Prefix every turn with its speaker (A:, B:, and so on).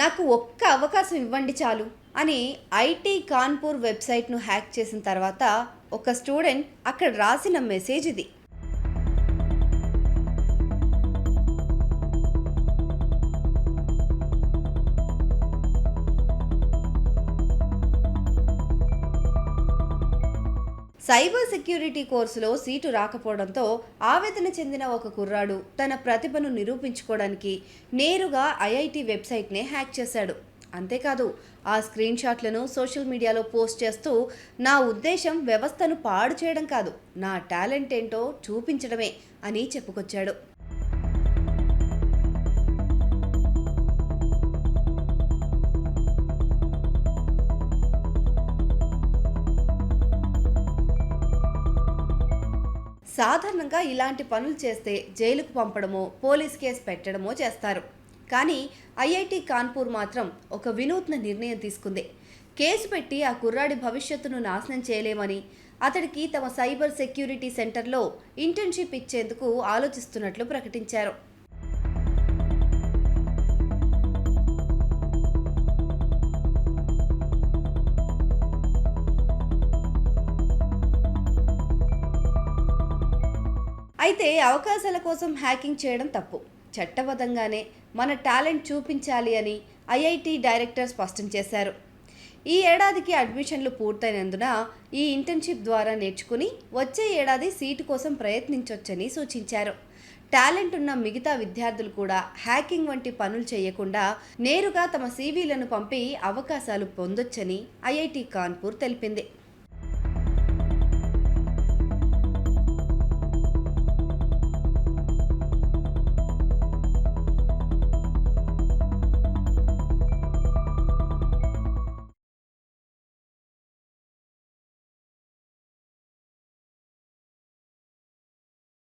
A: నాకు ఒక్క అవకాశం ఇవ్వండి చాలు అని ఐటీ కాన్పూర్ వెబ్సైట్ను హ్యాక్ చేసిన తర్వాత ఒక స్టూడెంట్ అక్కడ రాసిన మెసేజ్ ఇది. సైబర్ సెక్యూరిటీ కోర్సులో సీటు రాకపోవడంతో ఆవేదన చెందిన ఒక కుర్రాడు తన ప్రతిభను నిరూపించుకోవడానికి నేరుగా ఐఐటి వెబ్సైట్నే హ్యాక్ చేశాడు. అంతేకాదు, ఆ స్క్రీన్ షాట్లను సోషల్ మీడియాలో పోస్ట్ చేస్తూ నా ఉద్దేశం వ్యవస్థను పాడు చేయడం కాదు, నా టాలెంట్ ఏంటో చూపించడమే అని చెప్పుకొచ్చాడు. సాధారణంగా ఇలాంటి పనులు చేస్తే జైలుకు పంపడమో పోలీస్ కేసు పెట్టడమో చేస్తారు. కానీ ఐఐటి కాన్పూర్ మాత్రం ఒక వినూత్న నిర్ణయం తీసుకుంది. కేసు పెట్టి ఆ కుర్రాడి భవిష్యత్తును నాశనం చేయలేమని, అతడికి తమ సైబర్ సెక్యూరిటీ సెంటర్లో ఇంటర్న్షిప్ ఇచ్చేందుకు ఆలోచిస్తున్నట్లు ప్రకటించారు. అయితే అవకాశాల కోసం హ్యాకింగ్ చేయడం తప్పు. చట్టబద్ధంగానే మన టాలెంట్ చూపించాలి అని ఐఐటి డైరెక్టర్ స్పష్టం చేశారు. ఈ ఏడాదికి అడ్మిషన్లు పూర్తయినందున ఈ ఇంటర్న్షిప్ ద్వారా నేర్చుకుని వచ్చే ఏడాది సీటు కోసం ప్రయత్నించొచ్చని సూచించారు. టాలెంట్ ఉన్న మిగతా విద్యార్థులు కూడా హ్యాకింగ్ వంటి పనులు చేయకుండా నేరుగా తమ సీవీలను పంపి అవకాశాలు పొందొచ్చని ఐఐటి కాన్పూర్ తెలిపింది.